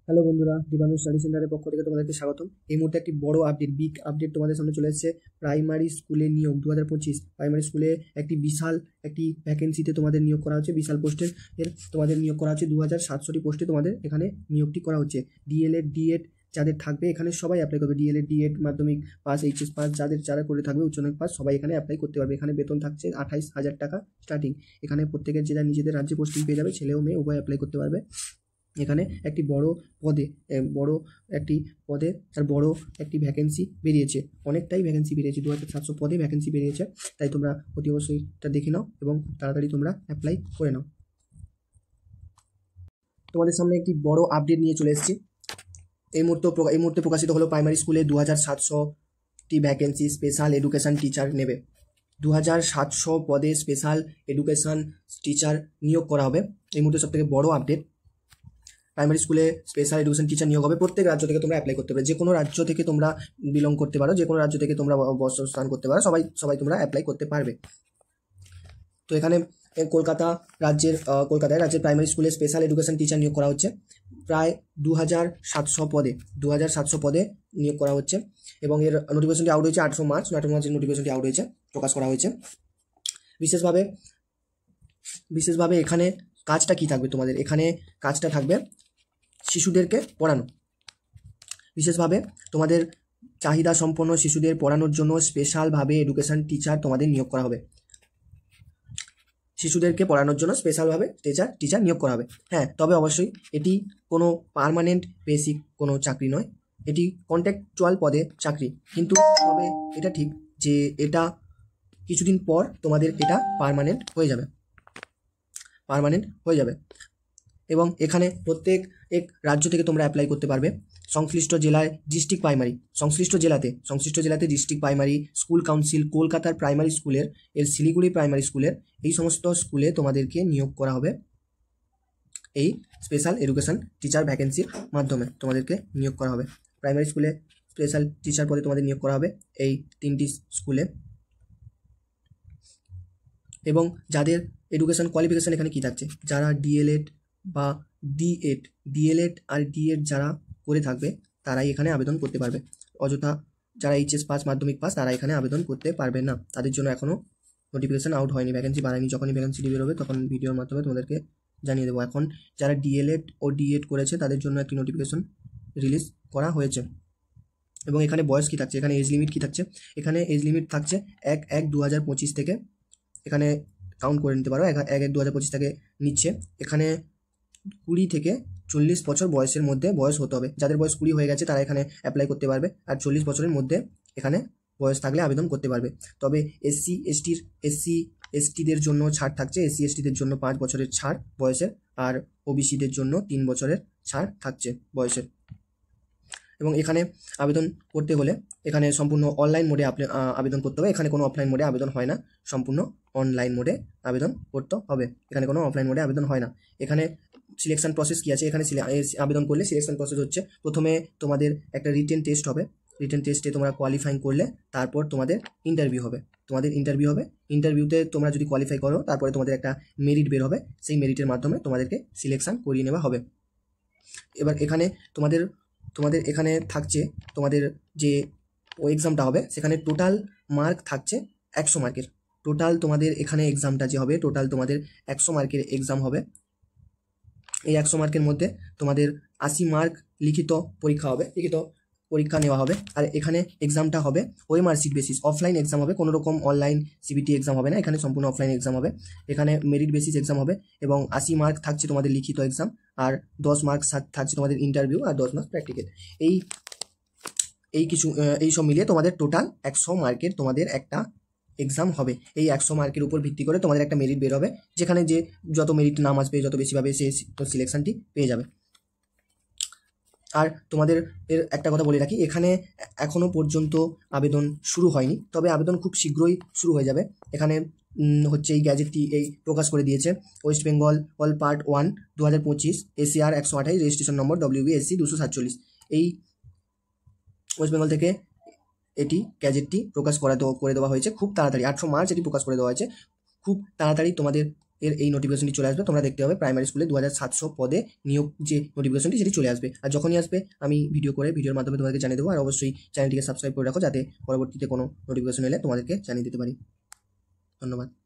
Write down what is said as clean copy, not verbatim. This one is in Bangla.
হ্যালো বন্ধুরা, দিবানু স্টাডি সেন্টারের পক্ষ থেকে তোমাদেরকে স্বাগতম। এই মুহূর্তে একটি বড় আপডেট, বিগ আপডেট তোমাদের সামনে চলে এসেছে। প্রাইমারি স্কুলে নিয়োগ 2025। প্রাইমারি স্কুলে একটি ভ্যাকেন্সিতে তোমাদের নিয়োগ করা হচ্ছে, বিশাল পোস্টের তোমাদের নিয়োগ করা হচ্ছে। 2700টি পোস্টে তোমাদের এখানে নিয়োগটি করা হচ্ছে। ডিএলএড ডিএড যাদের থাকবে এখানে সবাই অ্যাপ্লাই করবে। ডিএলএড ডিএড মাধ্যমিক পাস, এইচএস পাস যারা করে থাকবে, উচ্চ মাধ্যমিক পাস সবাই এখানে অ্যাপ্লাই করতে পারবে। এখানে বেতন থাকছে 28,000 টাকা স্টার্টিং। এখানে প্রত্যেকের যারা নিজেদের রাজ্যে পোস্টিং পেয়ে যাবে, ছেলে ও মেয়ে উভয় অ্যাপ্লাই করতে পারবে। এখানে একটি বড় পদে বড় একটি ভ্যাকেন্সি বেরিয়েছে। অনেকটাই ভ্যাকেন্সি বেরিয়েছে, 2700 পদে ভ্যাকেন্সি বেরিয়েছে। তাই তোমরা অতি অবশ্যই এটা দেখে নাও এবং খুব তাড়াতাড়ি তোমরা অ্যাপ্লাই করে নাও। তোমাদের সামনে একটি বড় আপডেট নিয়ে চলে এসেছি। এই মুহূর্তে প্রকাশিত হলো প্রাইমারি স্কুলে 2700টি ভ্যাকেন্সি স্পেশাল এডুকেশন টিচার নেবে। 2700 পদে স্পেশাল এডুকেশন টিচার নিয়োগ করা হবে। এই মুহূর্তে সবথেকে বড় আপডেট। প্রাইমারি স্কুলে স্পেশাল এডুকেশন টিচার নিয়োগ হবে। প্রত্যেক রাজ্য থেকে তোমরা অ্যাপ্লাই করতে পারো, যে কোনো রাজ্য থেকে তোমরা বিলং করতে পারো, যে কোনো রাজ্য থেকে তোমরা অবস্থান করতে পারো, সবাই তোমরা অ্যাপ্লাই করতে পারবে। তো এখানে কলকাতায় রাজ্যের প্রাইমারি স্কুলে স্পেশাল এডুকেশন টিচার নিয়োগ করা হচ্ছে। প্রায় 2700 পদে নিয়োগ করা হচ্ছে এবং এর নোটিফিকেশনটি আউট হয়েছে 8 মার্চের নোটিফিকেশনটি আউট হয়েছে, প্রকাশ করা হয়েছে। বিশেষভাবে এখানে কাজটা কি থাকবে তোমাদের? এখানে কাজটা থাকবে শিশুদেরকে পড়ানো। বিশেষভাবে তোমাদের চাহিদা সম্পন্ন শিশুদের পড়ানোর জন্য স্পেশালভাবে এডুকেশন টিচার তোমাদের নিয়োগ করা হবে। শিশুদেরকে পড়ানোর জন্য স্পেশালভাবে টিচার নিয়োগ করা হবে। হ্যাঁ, তবে অবশ্যই এটি কোনো পার্মানেন্ট বেসিক কোনো চাকরি নয়, এটি কন্ট্রাকচুয়াল পদে চাকরি। কিন্তু তবে এটা ঠিক যে এটা কিছুদিন পর তোমাদের এটা পার্মানেন্ট হয়ে যাবে এবং এখানে প্রত্যেক রাজ্য থেকে তোমরা অ্যাপ্লাই করতে পারবে। সংশ্লিষ্ট জেলাতে ডিস্ট্রিক্ট প্রাইমারি স্কুল কাউন্সিল, কলকাতার প্রাইমারি স্কুলের, শিলিগুড়ি প্রাইমারি স্কুলের, এই সমস্ত স্কুলে তোমাদেরকে নিয়োগ করা হবে। এই স্পেশাল এডুকেশন টিচার ভ্যাকেন্সির মাধ্যমে তোমাদেরকে নিয়োগ করা হবে। প্রাইমারি স্কুলে স্পেশাল টিচার পদে তোমাদের নিয়োগ করা হবে এই 3টি স্কুলে। এবং যাদের এডুকেশন কোয়ালিফিকেশান এখানে কী থাকছে, যারা ডিএলএড আর ডিএড যারা করে থাকবে তারাই এখানে আবেদন করতে পারবে। অযথা যারা এইচএস পাস, মাধ্যমিক পাস, তারা এখানে আবেদন করতে পারবে না। তাদের জন্য এখনও নোটিফিকেশান আউট হয়নি, ভ্যাকেন্সি বাড়ায়নি। যখনই ভ্যাকেন্সি বেরোবে তখন ভিডিওর মাধ্যমে তোমাদেরকে জানিয়ে দেবো। এখন যারা ডিএলএড ও ডিএড করেছে তাদের জন্য একটি নোটিফিকেশান রিলিজ করা হয়েছে। এবং এখানে বয়স কী থাকছে, এখানে এজ লিমিট কী থাকছে? এখানে এজ লিমিট থাকছে 1/1/2025 থেকে। এখানে কাউন্ট করে নিতে পারো, 1/1/2025 থেকে নিচ্ছে। এখানে 20 থেকে 40 বছর বয়সের মধ্যে বয়স হতে হবে। যাদের বয়স 20 হয়ে গেছে তারা এখানে অ্যাপ্লাই করতে পারবে, আর 40 বছরের মধ্যে এখানে বয়স থাকলে আবেদন করতে পারবে। তবে এসসি এসটিদের জন্য ছাড় থাকছে। এসসি এসটিদের জন্য 5 বছরের ছাড় বয়সের, আর ওবিসিদের জন্য 3 বছরের ছাড় থাকছে বয়সের। এবং এখানে আবেদন করতে হলে এখানে সম্পূর্ণ অনলাইন মোডে আবেদন করতে হবে। এখানে কোনো অফলাইন মোডে আবেদন হয় না, সম্পূর্ণ অনলাইন মোডে আবেদন করতে হবে। এখানে কোনো অফলাইন মোডে আবেদন হয় না। এখানে সিলেকশন প্রসেস কী আছে? এখানে আবেদন করলে সিলেকশন প্রসেস হচ্ছে, প্রথমে তোমাদের একটা রিটেন টেস্ট হবে। রিটেন টেস্টে তোমরা কোয়ালিফাই করলে তারপর তোমাদের ইন্টারভিউ হবে। ইন্টারভিউতে তোমরা যদি কোয়ালিফাই করো তারপরে তোমাদের একটা মেরিট বের হবে। সেই মেরিটের মাধ্যমে তোমাদেরকে সিলেকশন করিয়ে নেওয়া হবে। এবার এখানে তোমাদের এখানে থাকছে তোমাদের যে এক্সামটা হবে, সেখানে টোটাল মার্ক থাকছে 100 মার্কের। টোটাল তোমাদের এখানে এক্সামটা যে হবে, টোটাল তোমাদের 100 মার্কের এক্সাম হবে। এই 100 মার্কের মধ্যে তোমাদের 80 মার্ক লিখিত পরীক্ষা নেওয়া হবে। আর এখানে এক্সামটা হবে OMR sheet basis, offline exam হবে। কোনো রকম অনলাইন সিবিটি এক্সাম হবে না, এখানে সম্পূর্ণ অফলাইন এক্সাম হবে। এখানে মেরিট বেসিস এক্সাম হবে এবং 80 মার্ক থাকছে তোমাদের লিখিত এক্সাম, আর 10 মার্ক থাকছে তোমাদের ইন্টারভিউ, আর 10 মার্ক প্র্যাকটিক্যাল। এই সব মিলিয়ে তোমাদের টোটাল 100 মার্কের তোমাদের একটা এক্সাম হবে। এই 100 মার্কের উপর ভিত্তি করে তোমাদের একটা মেরিট বের হবে, যেখানে যে যত মেরিট নাম আসবে, যত বেশি পাবে, সে সিলেকশনটি পেয়ে যাবে। আর তোমাদের একটা কথা বলে রাখি, এখানে এখনও পর্যন্ত আবেদন শুরু হয়নি, তবে আবেদন খুব শীঘ্রই শুরু হয়ে যাবে। এখানে হচ্ছে এই গ্যাজেটটি প্রকাশ করে দিয়েছে। West Bengal all part 1 2025 ACR 128, registration number WBSC 247। এই ওয়েস্ট বেঙ্গল থেকে গ্যাজেটটি প্রকাশ করে দেওয়া হয়েছে খুব তাড়াতাড়ি। 8 মার্চ এটি প্রকাশ করে দেওয়া হয়েছে। খুব তাড়াতাড়ি তোমাদের এর এই নোটিফিকেশনটি চলে আসবে। তোমরা দেখতে পাবে প্রাইমারি স্কুলে 2700 পদে নিয়োগ যে নোটিফিকেশনটি সেটি চলে আসবে। আর যখনই আসবে আমি ভিডিওর মাধ্যমে তোমাদেরকে জানিয়ে দেবো। আর অবশ্যই চ্যানেলটিকে সাবস্ক্রাইব করে রাখো যাতে পরবর্তীতে কোনো নোটিফিকেশন এলে তোমাদেরকে জানিয়ে দিতে পারি। ধন্যবাদ।